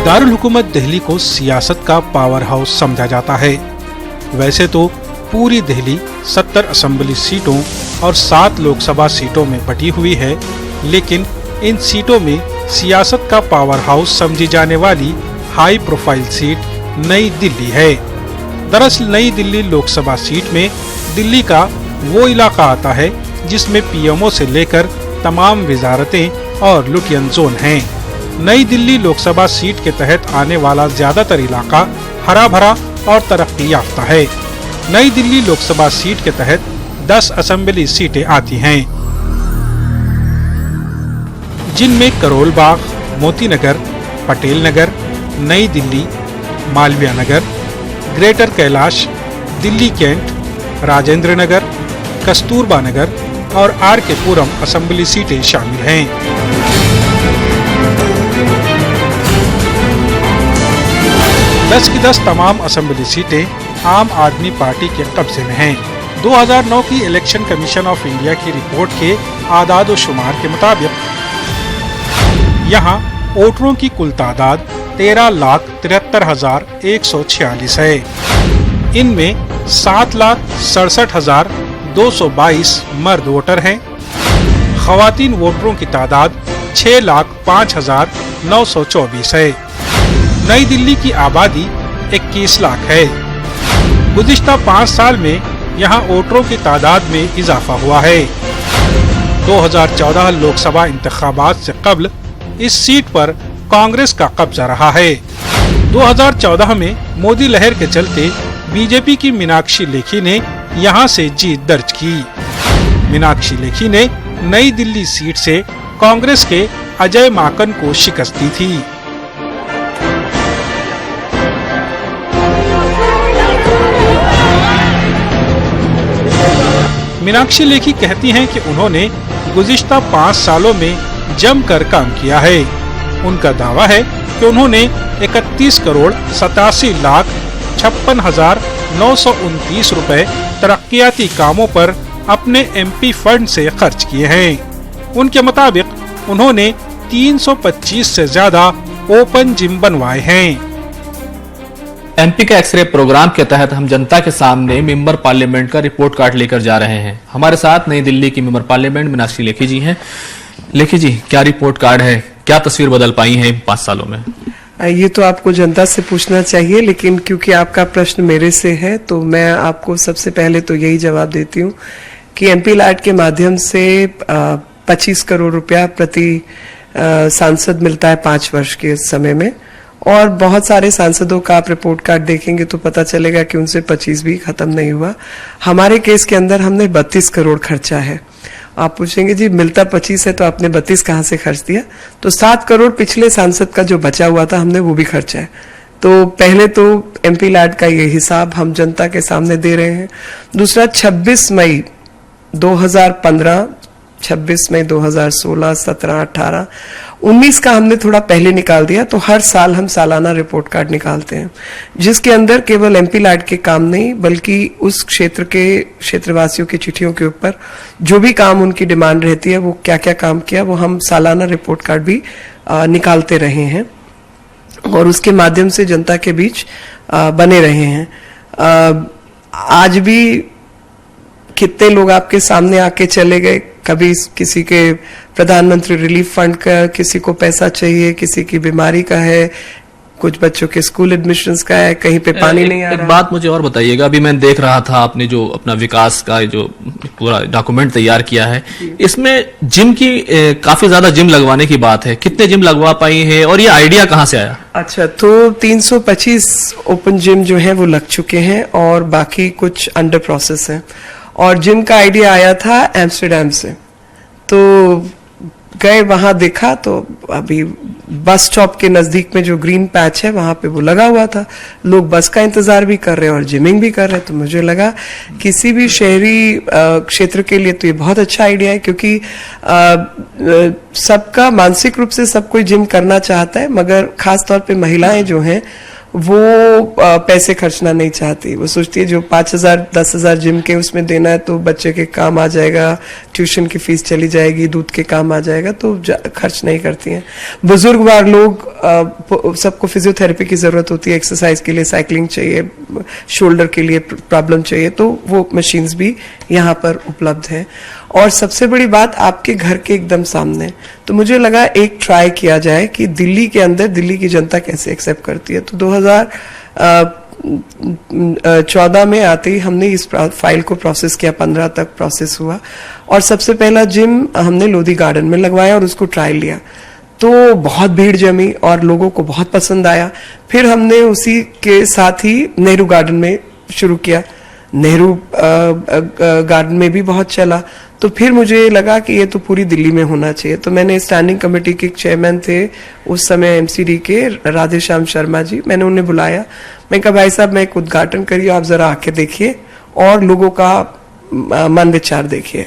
दारुल हुकूमत दिल्ली को सियासत का पावर हाउस समझा जाता है। वैसे तो पूरी दिल्ली 70 असेंबली सीटों और 7 लोकसभा सीटों में बटी हुई है, लेकिन इन सीटों में सियासत का पावर हाउस समझी जाने वाली हाई प्रोफाइल सीट नई दिल्ली है। दरअसल नई दिल्ली लोकसभा सीट में दिल्ली का वो इलाका आता है जिसमें पीएमओ से लेकर तमाम वजारतें और लुटियन जोन हैं। नई दिल्ली लोकसभा सीट के तहत आने वाला ज्यादातर इलाका हरा भरा और तरक्की याफ्ता है। नई दिल्ली लोकसभा सीट के तहत 10 असेंबली सीटें आती हैं, जिनमें करोल बाग, मोती नगर, पटेल नगर, नई दिल्ली, मालवीय नगर, ग्रेटर कैलाश, दिल्ली कैंट, राजेंद्र नगर, कस्तूरबा नगर और आर.के. पुरम असेंबली सीटें शामिल हैं। 10 की 10 तमाम असेंबली सीटें आम आदमी पार्टी के कब्जे में हैं। 2009 की इलेक्शन कमीशन ऑफ इंडिया की रिपोर्ट के आदाद शुमार के मुताबिक यहाँ वोटरों की कुल तादाद 13,73,146 है। इनमें 7,67,222 मर्द वोटर हैं। खवातीन वोटरों की तादाद 6,05,924 है। नई दिल्ली की आबादी 21 लाख है। गुज़िश्ता 5 साल में यहाँ वोटरों की तादाद में इजाफा हुआ है। 2014 लोकसभा इंतखाबात से कब्ल इस सीट पर कांग्रेस का कब्जा रहा है। 2014 में मोदी लहर के चलते बीजेपी की मीनाक्षी लेखी ने यहाँ से जीत दर्ज की। मीनाक्षी लेखी ने नई दिल्ली सीट से कांग्रेस के अजय माकन को शिकस्त दी थी। मीनाक्षी लेखी कहती हैं कि उन्होंने गुज़िश्ता 5 सालों में जमकर काम किया है। उनका दावा है कि उन्होंने 31,57,56,929 रुपए तरक्कियाती कामों पर अपने एमपी फंड से खर्च किए हैं। उनके मुताबिक उन्होंने 325 से ज्यादा ओपन जिम बनवाए हैं। एमपी के एक्सरे प्रोग्राम के तहत हम जनता के सामने मेंबर पार्लियामेंट का रिपोर्ट कार्ड लेकर जा रहे हैं। हमारे साथ नई दिल्ली की मेंबर पार्लियामेंट मीनाक्षी लेखी जी हैं। लेखी जी, क्या रिपोर्ट कार्ड है, क्या तस्वीर बदल पाई है 5 सालों में? ये तो आपको जनता से पूछना चाहिए, लेकिन क्योंकि आपका प्रश्न मेरे से है तो मैं आपको सबसे पहले तो यही जवाब देती हूँ कि एमपी लैट के माध्यम से 25 करोड़ रुपया प्रति सांसद मिलता है 5 वर्ष के समय में। और बहुत सारे सांसदों का आप रिपोर्ट कार्ड देखेंगे तो पता चलेगा कि उनसे 25 भी खत्म नहीं हुआ। हमारे केस के अंदर हमने 32 करोड़ खर्चा है। आप पूछेंगे जी मिलता 25 है तो आपने 32 कहाँ से खर्च दिया? तो 7 करोड़ पिछले सांसद का जो बचा हुआ था हमने वो भी खर्चा है। तो पहले तो एमपी लैट का ये हिसाब हम जनता के सामने दे रहे हैं। दूसरा 26 मई 2015, 26 मई 2016, 17, 18, 19 का हमने थोड़ा पहले निकाल दिया। तो हर साल हम सालाना रिपोर्ट कार्ड निकालते हैं, जिसके अंदर केवल एमपी लैट के काम नहीं बल्कि उस क्षेत्र के क्षेत्रवासियों की चिट्ठियों के ऊपर जो भी काम उनकी डिमांड रहती है, वो क्या क्या काम किया, वो हम सालाना रिपोर्ट कार्ड भी निकालते रहे हैं और उसके माध्यम से जनता के बीच बने रहे हैं। आज भी कितने लोग आपके सामने आके चले गए, कभी किसी के प्रधानमंत्री रिलीफ फंड का किसी को पैसा चाहिए, किसी की बीमारी का है, कुछ बच्चों के स्कूल एडमिशन्स का है, कहीं पे पानी नहीं आ रहा। एक बात मुझे और बताइएगा, अभी मैं देख रहा था आपने जो अपना विकास का जो पूरा डॉक्यूमेंट तैयार किया है, इसमें जिम की काफी ज्यादा जिम लगवाने की बात है। कितने जिम लगवा पाई है और ये आइडिया कहाँ से आया? अच्छा, तो 325 ओपन जिम जो है वो लग चुके हैं और बाकी कुछ अंडर प्रोसेस है। और जिम का आइडिया आया था एम्स्टर्डम से। तो गए वहां देखा तो अभी बस स्टॉप के नजदीक में जो ग्रीन पैच है वहां पे वो लगा हुआ था, लोग बस का इंतजार भी कर रहे हैं और जिमिंग भी कर रहे हैं। तो मुझे लगा किसी भी शहरी क्षेत्र के लिए तो ये बहुत अच्छा आइडिया है, क्योंकि सबका मानसिक रूप से सब कोई जिम करना चाहता है, मगर खास तौर पे महिलाएं जो हैं वो पैसे खर्चना नहीं चाहती। वो सोचती है जो 5,000 10,000 जिम के उसमें देना है तो बच्चे के काम आ जाएगा, ट्यूशन की फीस चली जाएगी, दूध के काम आ जाएगा, तो खर्च नहीं करती हैं। बुजुर्गवार लोग सबको फिजियोथेरेपी की जरूरत होती है, एक्सरसाइज के लिए साइकिलिंग चाहिए, शोल्डर के लिए प्रॉब्लम चाहिए, तो वो मशीन्स भी यहाँ पर उपलब्ध हैं। और सबसे बड़ी बात आपके घर के एकदम सामने। तो मुझे लगा एक ट्राई किया जाए कि दिल्ली के अंदर दिल्ली की जनता कैसे एक्सेप्ट करती है। तो 2014 में आते ही हमने इस फाइल को प्रोसेस किया, 15 तक प्रोसेस हुआ, और सबसे पहला जिम हमने लोधी गार्डन में लगवाया और उसको ट्रायल लिया। तो बहुत भीड़ जमी और लोगों को बहुत पसंद आया। फिर हमने उसी के साथ ही नेहरू गार्डन में शुरू किया, नेहरू गार्डन में भी बहुत चला। तो फिर मुझे लगा कि ये तो पूरी दिल्ली में होना चाहिए। तो मैंने स्टैंडिंग कमेटी के चेयरमैन थे उस समय एमसीडी के, राधेश्याम शर्मा जी, मैंने उन्हें बुलाया। मैं कहा भाई साहब मैं एक उद्घाटन करिए, आप जरा आके देखिए और लोगों का मन विचार देखिए।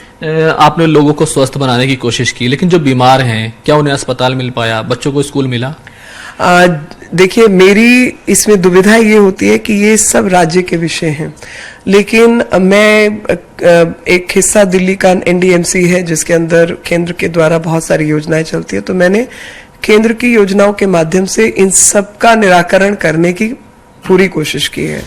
आपने लोगों को स्वस्थ बनाने की कोशिश की, लेकिन जो बीमार हैं क्या उन्हें अस्पताल मिल पाया, बच्चों को स्कूल मिला? देखिए मेरी इसमें दुविधा ये होती है कि ये सब राज्य के विषय हैं, लेकिन मैं एक हिस्सा दिल्ली का एनडीएमसी है जिसके अंदर केंद्र के द्वारा बहुत सारी योजनाएं चलती है। तो मैंने केंद्र की योजनाओं के माध्यम से इन सब का निराकरण करने की पूरी कोशिश की है।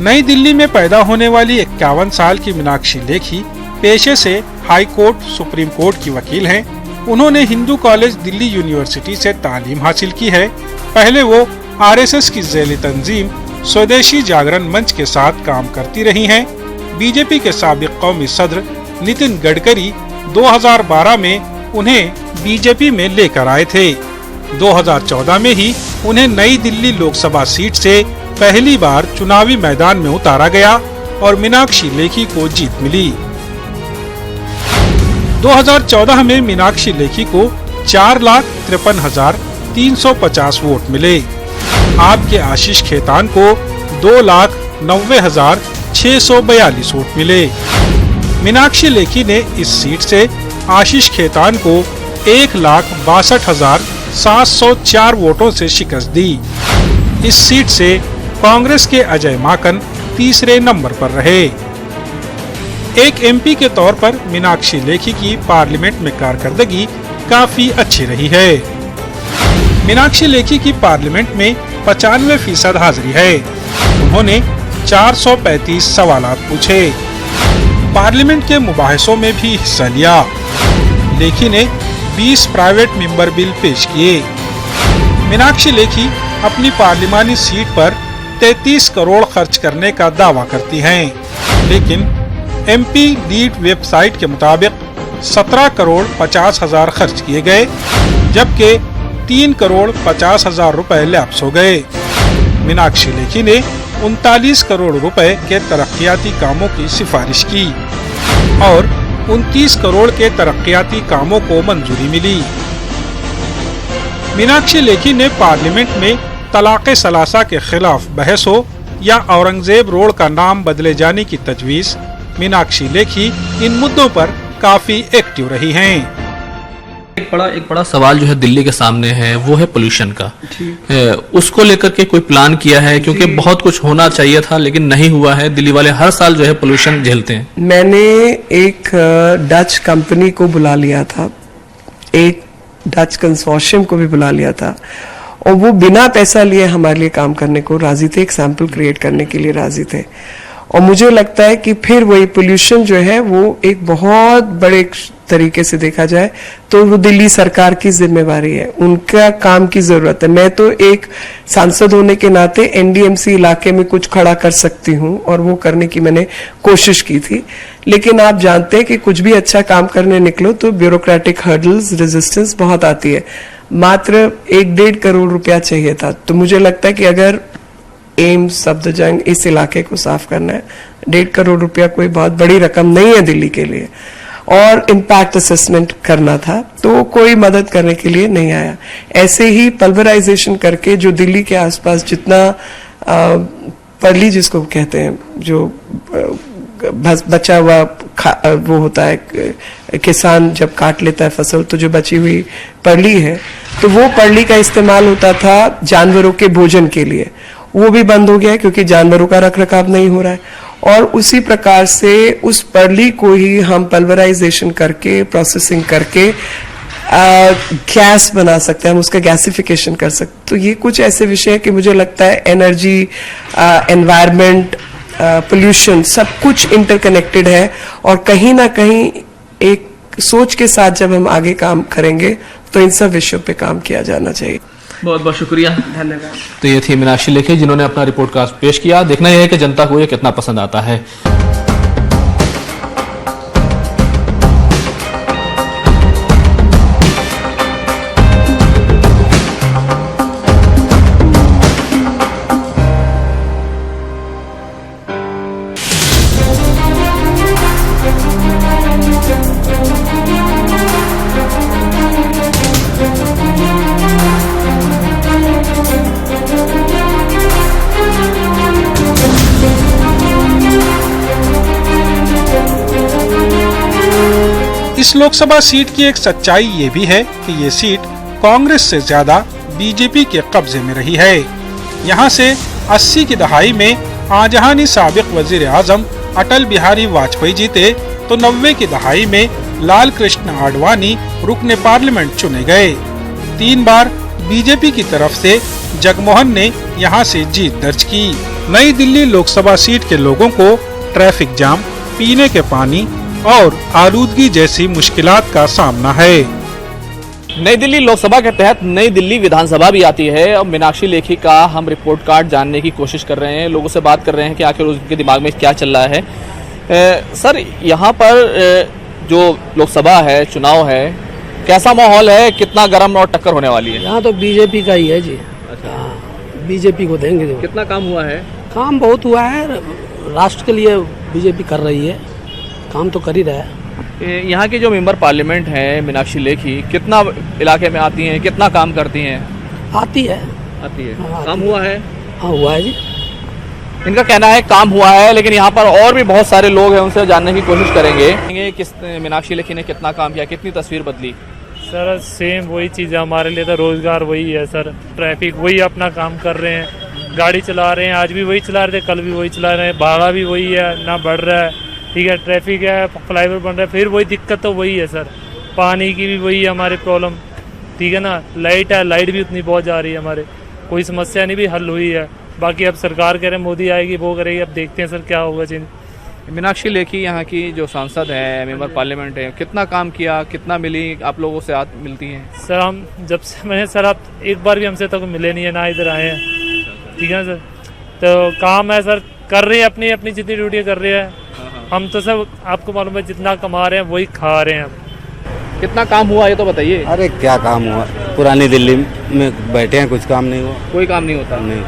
नई दिल्ली में पैदा होने वाली 51 साल की मीनाक्षी लेखी पेशे से हाई कोर्ट, सुप्रीम कोर्ट की वकील हैं। उन्होंने हिंदू कॉलेज दिल्ली यूनिवर्सिटी से तालीम हासिल की है। पहले वो आरएसएस की ज़ैली तंजीम स्वदेशी जागरण मंच के साथ काम करती रही हैं। बीजेपी के साबिक कौमी सदर नितिन गडकरी 2012 में उन्हें बीजेपी में लेकर आए थे। 2014 में ही उन्हें नई दिल्ली लोकसभा सीट से पहली बार चुनावी मैदान में उतारा गया और मीनाक्षी लेखी को जीत मिली। 2014 में मीनाक्षी लेखी को 4,53,350 वोट मिले। आपके आशीष खेतान को 2,90,642 वोट मिले। मीनाक्षी लेखी ने इस सीट से आशीष खेतान को 1,62,704 वोटों से शिकस्त दी। इस सीट से कांग्रेस के अजय माकन तीसरे नंबर पर रहे। एक एमपी के तौर पर मीनाक्षी लेखी की पार्लियामेंट में कारकर्दगी काफी अच्छी रही है। मीनाक्षी लेखी की पार्लियामेंट में 95% हाजिरी है। उन्होंने 435 सवालात पूछे, पार्लियामेंट के मुबाहिसों में भी हिस्सा लिया। लेखी ने 20 प्राइवेट मेंबर बिल पेश किए। मीनाक्षी लेखी अपनी पार्लिमानी सीट पर 33 करोड़ खर्च करने का दावा करती हैं, लेकिन एमपी लीड वेबसाइट के मुताबिक 17,50,00,000 खर्च किए गए, जबकि 3,50,00,000 रुपए लैप्स हो गए। मीनाक्षी लेखी ने 39 करोड़ रुपए के तरक्कियाती कामों की सिफारिश की और 29 करोड़ के तरक्कियाती कामों को मंजूरी मिली। मीनाक्षी लेखी ने पार्लियामेंट में तलाक़े सलासा के खिलाफ बहस हो या औरंगजेब रोड का नाम बदले जाने की तजवीज़, मीनाक्षी लेखी इन मुद्दों पर काफी एक्टिव रही हैं। एक बड़ा सवाल जो है दिल्ली के सामने है वो है पोल्यूशन का। उसको लेकर के कोई प्लान किया है? क्योंकि बहुत कुछ होना चाहिए था लेकिन नहीं हुआ है। दिल्ली वाले हर साल जो है पोल्यूशन झेलते हैं। मैंने एक डच कंपनी को बुला लिया था, एक डच कंसोर्शियम को भी बुला लिया था, और वो बिना पैसा लिए हमारे लिए काम करने को राजी थे, एक सैंपल क्रिएट करने के लिए राजी थे। और मुझे लगता है कि फिर वही पोल्यूशन जो है वो एक बहुत बड़े तरीके से देखा जाए तो वो दिल्ली सरकार की जिम्मेवारी है, उनका काम की जरूरत है। मैं तो एक सांसद होने के नाते एनडीएमसी इलाके में कुछ खड़ा कर सकती हूँ और वो करने की मैंने कोशिश की थी, लेकिन आप जानते हैं कि कुछ भी अच्छा काम करने निकलो तो ब्यूरोक्रेटिक हर्डल्स, रेजिस्टेंस बहुत आती है। मात्र 1-1.5 करोड़ रुपया चाहिए था। तो मुझे लगता है कि अगर एम्स, सफदरजंग, इस इलाके को साफ करना है, 1.5 करोड़ रुपया कोई बहुत बड़ी रकम नहीं है दिल्ली के लिए। और इम्पैक्ट असेसमेंट करना था, तो कोई मदद करने के लिए नहीं आया। ऐसे ही पल्वराइजेशन करके जो दिल्ली के आसपास जितना पर्ली जिसको कहते हैं, जो बचा हुआ वो होता है, किसान जब काट लेता है फसल तो जो बची हुई पर्ली है, तो वो पर्ली का इस्तेमाल होता था जानवरों के भोजन के लिए, वो भी बंद हो गया है क्योंकि जानवरों का रखरखाव नहीं हो रहा है। और उसी प्रकार से उस पर्ली को ही हम पल्वराइजेशन करके, प्रोसेसिंग करके गैस बना सकते हैं, हम उसका गैसिफिकेशन कर सकते। तो ये कुछ ऐसे विषय है कि मुझे लगता है एनर्जी, एनवायरमेंट, पोल्यूशन सब कुछ इंटरकनेक्टेड है, और कहीं ना कहीं एक सोच के साथ जब हम आगे काम करेंगे तो इन सब विषयों पे काम किया जाना चाहिए। बहुत बहुत शुक्रिया, धन्यवाद। तो ये थी मीनाक्षी लेखी जिन्होंने अपना रिपोर्ट कार्ड पेश किया। देखना यह है कि जनता को ये कितना पसंद आता है। इस लोकसभा सीट की एक सच्चाई ये भी है कि ये सीट कांग्रेस से ज्यादा बीजेपी के कब्जे में रही है। यहाँ से 80 की दहाई में आजहानी साबिक वजीर आजम अटल बिहारी वाजपेयी जीते, तो 90 की दहाई में लाल कृष्ण आडवाणी रुकने पार्लियामेंट चुने गए। 3 बार बीजेपी की तरफ से जगमोहन ने यहाँ से जीत दर्ज की। नई दिल्ली लोकसभा सीट के लोगों को ट्रैफिक जाम, पीने के पानी और आलूदगी जैसी मुश्किलात का सामना है। नई दिल्ली लोकसभा के तहत नई दिल्ली विधानसभा भी आती है और मीनाक्षी लेखी का हम रिपोर्ट कार्ड जानने की कोशिश कर रहे हैं, लोगों से बात कर रहे हैं कि आखिर उनके दिमाग में क्या चल रहा है। सर, यहाँ पर जो लोकसभा है, चुनाव है, कैसा माहौल है, कितना गर्म और टक्कर होने वाली है? यहाँ तो बीजेपी का ही है जी। अच्छा, बीजेपी को देंगे। कितना काम हुआ है? काम बहुत हुआ है, राष्ट्र के लिए बीजेपी कर रही है, काम तो कर ही रहा है। यहाँ की जो मेंबर पार्लियामेंट है मीनाक्षी लेखी, कितना इलाके में आती हैं, कितना काम करती हैं? आती है। हाँ, काम हुआ है? हाँ, हुआ है जी। इनका कहना है काम हुआ है, लेकिन यहाँ पर और भी बहुत सारे लोग हैं, उनसे जानने की कोशिश करेंगे किस मीनाक्षी लेखी ने कितना काम किया, कितनी तस्वीर बदली। सर सेम वही चीज़ है हमारे लिए, तो रोजगार वही है सर, ट्रैफिक वही अपना काम कर रहे हैं, गाड़ी चला रहे हैं, आज भी वही चला रहे थे, कल भी वही चला रहे हैं, भाड़ा भी वही है, ना बढ़ रहा है, ठीक है, ट्रैफिक है, फ्लाईओवर बन रहा है, फिर वही दिक्कत तो वही है सर, पानी की भी वही है हमारी प्रॉब्लम, ठीक है ना, लाइट है, लाइट भी उतनी बहुत जा रही है हमारे, कोई समस्या नहीं भी हल हुई है। बाकी अब सरकार कह रहे हैं मोदी आएगी, वो करेगी, अब देखते हैं सर क्या होगा चीज़। मीनाक्षी लेखी यहाँ की जो सांसद है, मेंबर पार्लियामेंट है, कितना काम किया, कितना मिली, आप लोगों से मिलती हैं? सर हम जब से मैंने सर आप एक बार भी हमसे तक मिले नहीं है, ना इधर आए हैं, ठीक है सर, तो काम है सर, कर रहे हैं अपनी अपनी जितनी ड्यूटी कर रहे हैं, हम तो सब आपको मालूम है जितना कमा रहे हैं वही खा रहे हैं। कितना काम हुआ ये तो बताइए। अरे क्या काम हुआ, पुरानी दिल्ली में बैठे हैं, कुछ काम नहीं हुआ। कोई काम नहीं होता? नहीं,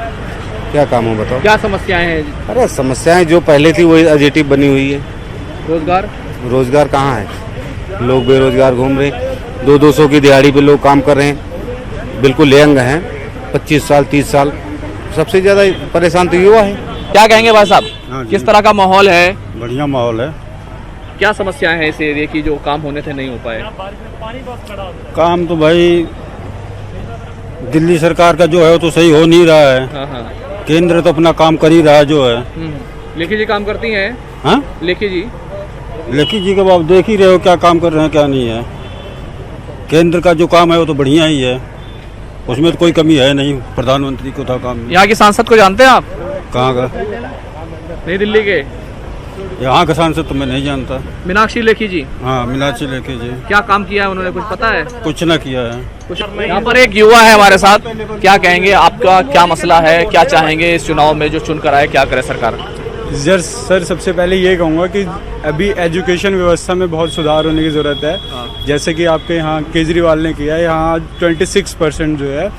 क्या काम हो बताओ। क्या समस्याएं हैं? अरे समस्याएं जो पहले थी वही एडिटिव बनी हुई है। रोजगार? रोजगार कहाँ है, लोग बेरोजगार घूम रहे हैं, 200 की दिहाड़ी पे लोग काम कर रहे हैं, बिल्कुल यंग हैं, 25 साल 30 साल, सबसे ज्यादा परेशान तो युवा है। क्या कहेंगे भाई साहब, किस तरह का माहौल है? बढ़िया माहौल है। क्या समस्याएं हैं इस एरिया की जो काम होने थे नहीं हो पाए? काम तो भाई दिल्ली सरकार का जो है वो तो सही हो नहीं रहा है। हाँ। केंद्र तो अपना काम कर ही रहा है जो है। लेखी जी काम करती हैं? हाँ, लेखी जी का आप देख ही रहे हो क्या काम कर रहे हैं क्या नहीं है। केंद्र का जो काम है वो तो बढ़िया ही है, उसमें तो कोई कमी है नहीं, प्रधानमंत्री को था काम। यहाँ के सांसद को जानते हैं आप? कहाँ का? नई दिल्ली के? यहाँ का सांसद तो मैं नहीं जानता। मीनाक्षी लेखी जी? हाँ, मीनाक्षी लेखी जी। क्या काम किया है उन्होंने, कुछ पता है? कुछ ना किया है कुछ। यहाँ पर एक युवा है हमारे साथ, क्या कहेंगे, आपका क्या मसला है, क्या चाहेंगे इस चुनाव में जो चुन कर आए, क्या करे सरकार? सर सबसे पहले ये कहूँगा कि अभी एजुकेशन व्यवस्था में बहुत सुधार होने की ज़रूरत है। जैसे कि आपके यहाँ केजरीवाल ने किया है, यहाँ 26% जो है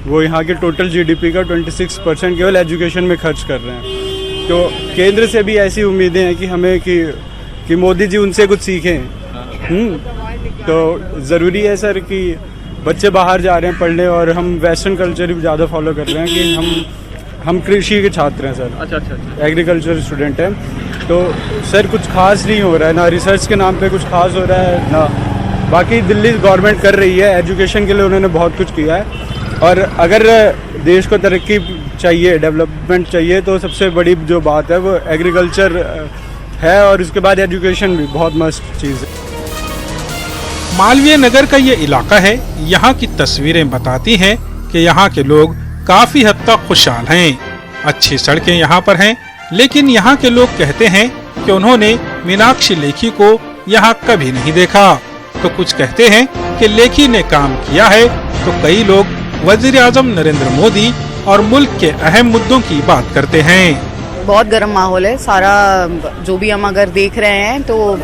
वो यहाँ के टोटल जीडीपी का 26% केवल एजुकेशन में खर्च कर रहे हैं। तो केंद्र से भी ऐसी उम्मीदें हैं कि हमें कि मोदी जी उनसे कुछ सीखें तो ज़रूरी है सर कि बच्चे बाहर जा रहे हैं पढ़ने और हम वेस्टर्न कल्चर भी ज़्यादा फॉलो कर रहे हैं कि हम कृषि के छात्र हैं सर। अच्छा। एग्रीकल्चर स्टूडेंट हैं। तो सर कुछ खास नहीं हो रहा है, ना रिसर्च के नाम पे कुछ खास हो रहा है, ना बाकी दिल्ली गवर्नमेंट कर रही है। एजुकेशन के लिए उन्होंने बहुत कुछ किया है और अगर देश को तरक्की चाहिए, डेवलपमेंट चाहिए, तो सबसे बड़ी जो बात है वो एग्रीकल्चर है और उसके बाद एजुकेशन भी बहुत मस्त चीज़ है। मालवीय नगर का ये इलाका है। यहाँ की तस्वीरें बताती हैं कि यहाँ के लोग काफी हद तक खुशहाल हैं। अच्छी सड़कें यहाँ पर हैं, लेकिन यहाँ के लोग कहते हैं कि उन्होंने मीनाक्षी लेखी को यहाँ कभी नहीं देखा। तो कुछ कहते हैं कि लेखी ने काम किया है, तो कई लोग वजीर आजम नरेंद्र मोदी और मुल्क के अहम मुद्दों की बात करते हैं। बहुत गर्म माहौल है सारा। जो भी हम अगर देख रहे हैं तो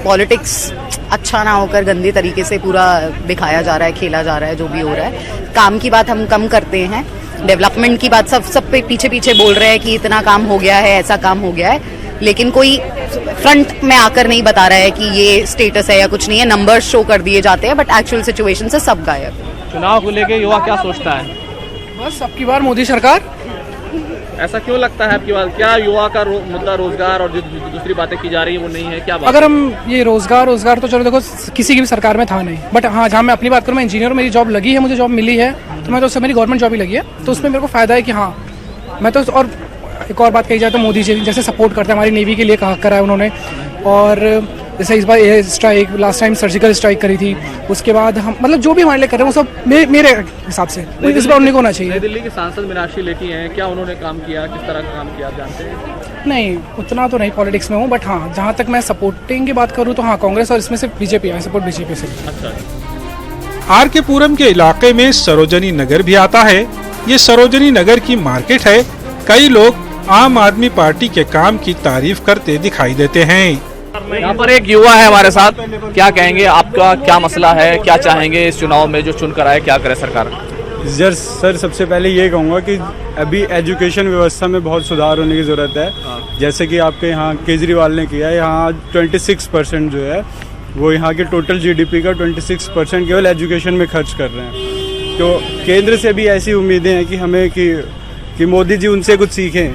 पॉलिटिक्स अच्छा ना होकर गंदे तरीके से पूरा दिखाया जा रहा है, खेला जा रहा है। जो भी हो रहा है, काम की बात हम कम करते हैं, डेवलपमेंट की बात सब पे पीछे बोल रहे हैं कि इतना काम हो गया है, ऐसा काम हो गया है, लेकिन कोई फ्रंट में आकर नहीं बता रहा है कि ये स्टेटस है या कुछ नहीं है। नंबर्स शो कर दिए जाते हैं बट एक्चुअल सिचुएशन से सब गायब। चुनाव को लेके युवा क्या सोचता है? बस अब की बार मोदी सरकार। ऐसा क्यों लगता है आपकी बात? क्या युवा का मुद्दा रोजगार और जो दूसरी बातें की जा रही है वो नहीं है? क्या बात? अगर हम ये रोजगार तो चलो देखो किसी की भी सरकार में था नहीं, बट हाँ जहाँ मैं अपनी बात करूँ, मैं इंजीनियर, मेरी जॉब लगी है, मुझे जॉब मिली है, तो मैं तो उससे मेरी गवर्नमेंट जॉब ही लगी है, तो उसमें मेरे को फायदा है कि हाँ मैं तो। और एक और बात कही जाए तो मोदी जी जैसे सपोर्ट करते हैं, हमारी नेवी के लिए करा है उन्होंने, और जैसे इस बार air strike, last time surgical strike करी थी, उसके बाद हम मतलब जो भी हमारे लिए कर रहे हैं वो सब मेरे हिसाब से इस बार उन्हीं को होना चाहिए। नई दिल्ली की सांसद मीनाक्षी लेखी हैं, क्या उन्होंने काम किया? किस तरह का काम किया आप जानते हैं? नहीं, उतना तो नहीं पॉलिटिक्स में हूँ, बट हाँ जहाँ तक मैं सपोर्टिंग की बात करूँ तो हाँ कांग्रेस, और इसमें से बीजेपी है, सपोर्ट बीजेपी से। अच्छा। आर के पुरम के इलाके में सरोजनी नगर भी आता है। ये सरोजनी नगर की मार्केट है। कई लोग आम आदमी पार्टी के काम की तारीफ करते दिखाई देते हैं। यहाँ पर एक युवा है हमारे साथ, क्या कहेंगे? आपका क्या मसला है? क्या चाहेंगे इस चुनाव में जो चुनकर आए, क्या करे सरकार? सर सबसे पहले ये कहूँगा कि अभी एजुकेशन व्यवस्था में बहुत सुधार होने की ज़रूरत है। जैसे कि आपके यहाँ केजरीवाल ने किया है, यहाँ 26% जो है वो यहाँ के टोटल जीडीपी का 26% केवल एजुकेशन में खर्च कर रहे हैं। तो केंद्र से भी ऐसी उम्मीदें हैं कि हमें कि मोदी जी उनसे कुछ सीखें।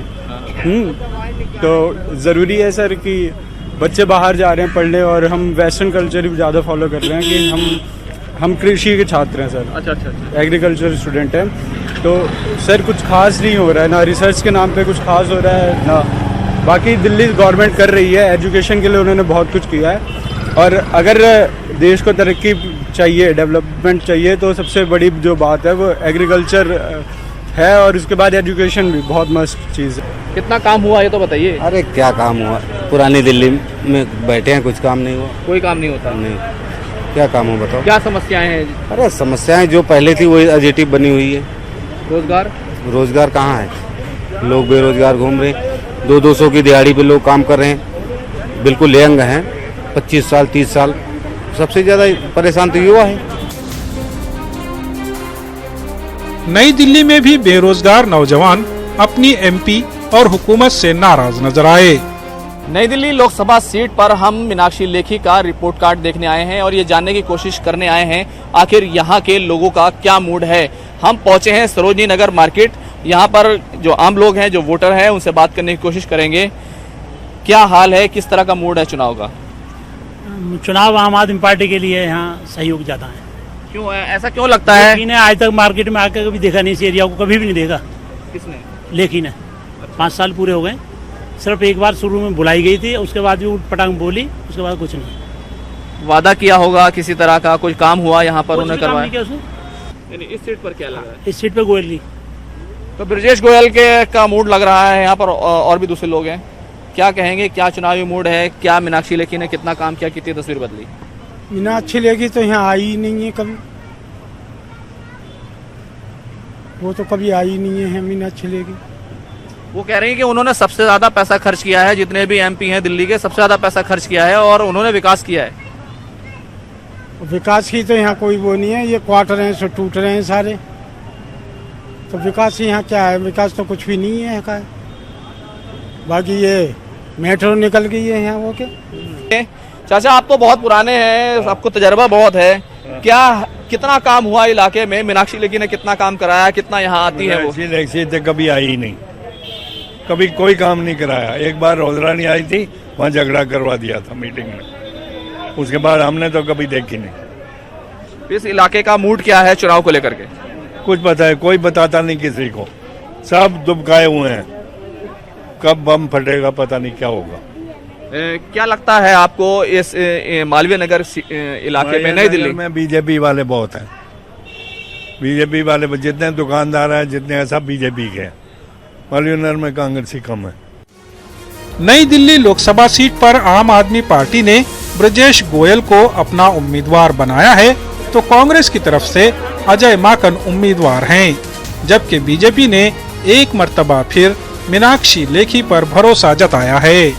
तो ज़रूरी है सर कि बच्चे बाहर जा रहे हैं पढ़ने और हम वेस्टर्न कल्चर भी ज़्यादा फॉलो कर रहे हैं कि हम कृषि के छात्र हैं सर। अच्छा। एग्रीकल्चर स्टूडेंट हैं। तो सर कुछ खास नहीं हो रहा है, ना रिसर्च के नाम पे कुछ खास हो रहा है, ना बाकी दिल्ली गवर्नमेंट कर रही है। एजुकेशन के लिए उन्होंने बहुत कुछ किया है और अगर देश को तरक्की चाहिए, डेवलपमेंट चाहिए, तो सबसे बड़ी जो बात है वो एग्रीकल्चर है और उसके बाद एजुकेशन भी बहुत मस्त चीज़ है। कितना काम हुआ ये तो बताइए। अरे क्या काम हुआ, पुरानी दिल्ली में बैठे हैं, कुछ काम नहीं हुआ। कोई काम नहीं होता? नहीं, क्या काम हो बताओ? क्या समस्याएं हैं? अरे समस्याएं जो पहले थी वही एजेटिव बनी हुई है। रोजगार कहाँ है? लोग बेरोजगार घूम रहे हैं, 200 की दिहाड़ी पे लोग काम कर रहे हैं, बिल्कुल लेंग हैं, 25 साल 30 साल। सबसे ज्यादा परेशान तो युवा है। नई दिल्ली में भी बेरोजगार नौजवान अपनी एमपी और हुकूमत से नाराज नजर आए। नई दिल्ली लोकसभा सीट पर हम मीनाक्षी लेखी का रिपोर्ट कार्ड देखने आए हैं और ये जानने की कोशिश करने आए हैं आखिर यहाँ के लोगों का क्या मूड है। हम पहुंचे हैं सरोजनी नगर मार्केट। यहाँ पर जो आम लोग हैं, जो वोटर हैं, उनसे बात करने की कोशिश करेंगे। क्या हाल है, किस तरह का मूड है चुनाव का? चुनाव आम आदमी पार्टी के लिए यहाँ सहयोग ज्यादा है। क्यों है ऐसा, क्यों लगता है? लेकिन आज तक मार्केट में आकर कभी देखा नहीं, इस एरिया को कभी भी नहीं देखा। किसने? लेकिन 5 साल पूरे हो गए। सिर्फ एक बार शुरू में बुलाई गई थी, उसके बाद भी उठ पटांग बोली, उसके बाद कुछ नहीं। वादा किया होगा किसी तरह का, कुछ काम हुआ यहाँ पर उन्हें करवाया? इस सीट पर क्या लग रहा है? इस सीट पर गोयल नहीं। तो ब्रजेश गोयल के का मूड लग रहा है यहाँ पर, और भी दूसरे लोग हैं। क्या कहेंगे, क्या चुनावी मूड है? क्या मीनाक्षी लेखी ने कितना काम किया, कितनी तस्वीर बदली? मीनाक्षी लेखी तो यहाँ आई ही नहीं है कभी, वो तो कभी आई नहीं है मीनाक्षी लेखी। वो कह रही है कि उन्होंने सबसे ज्यादा पैसा खर्च किया है, जितने भी एमपी हैं दिल्ली के, सबसे ज्यादा पैसा खर्च किया है और उन्होंने विकास किया है। विकास की तो यहाँ कोई वो नहीं है, ये क्वार्टर हैं सो टूट रहे हैं सारे, तो विकास यहाँ क्या है? विकास तो कुछ भी नहीं है का। बाकी ये मेट्रो निकल गई है यहाँ वो के। चाचा आप तो बहुत पुराने हैं, आपको तजर्बा बहुत है, क्या कितना काम हुआ इलाके में? मीनाक्षी लेखी ने कितना काम कराया, कितना यहाँ आती है वो? मीनाक्षी तो कभी आई ही नहीं, कभी कोई काम नहीं कराया। एक बार रोजरानी आई थी, वहाँ झगड़ा करवा दिया था मीटिंग में, उसके बाद हमने तो कभी देखी नहीं। इस इलाके का मूड क्या है चुनाव को लेकर के? कुछ पता है, कोई बताता नहीं किसी को, सब दुबकाए हुए हैं, कब बम फटेगा पता नहीं क्या होगा। क्या लगता है आपको इस मालवीय नगर इलाके में, नई दिल्ली में बीजेपी वाले बहुत हैं, बीजेपी वाले जितने दुकानदार हैं जितने हैं सब बीजेपी के हैं, मालवीय नगर में कांग्रेसी कम है। नई दिल्ली लोकसभा सीट पर आम आदमी पार्टी ने ब्रजेश गोयल को अपना उम्मीदवार बनाया है, तो कांग्रेस की तरफ से अजय माकन उम्मीदवार हैं, जबकि बीजेपी ने एक मर्तबा फिर मीनाक्षी लेखी पर भरोसा जताया है।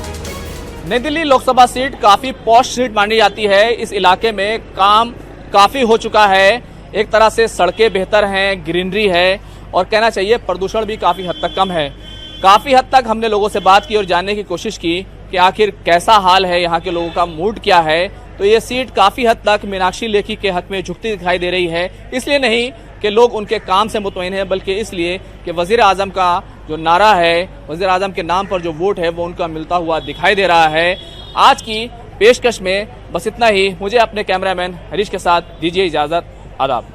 नई दिल्ली लोकसभा सीट काफी पॉश सीट मानी जाती है। इस इलाके में काम काफी हो चुका है, एक तरह से सड़कें बेहतर हैं, ग्रीनरी है और कहना चाहिए प्रदूषण भी काफी हद तक कम है। काफी हद तक हमने लोगों से बात की और जानने की कोशिश की कि आखिर कैसा हाल है, यहाँ के लोगों का मूड क्या है। तो ये सीट काफी हद तक मीनाक्षी लेखी के हक में झुकती दिखाई दे रही है, इसलिए नहीं कि लोग उनके काम से मुतमईन हैं, बल्कि इसलिए कि वजीर आजम का जो नारा है, वजीर आजम के नाम पर जो वोट है वो उनका मिलता हुआ दिखाई दे रहा है। आज की पेशकश में बस इतना ही। मुझे अपने कैमरामैन हरीश के साथ दीजिए इजाजत। आदाब।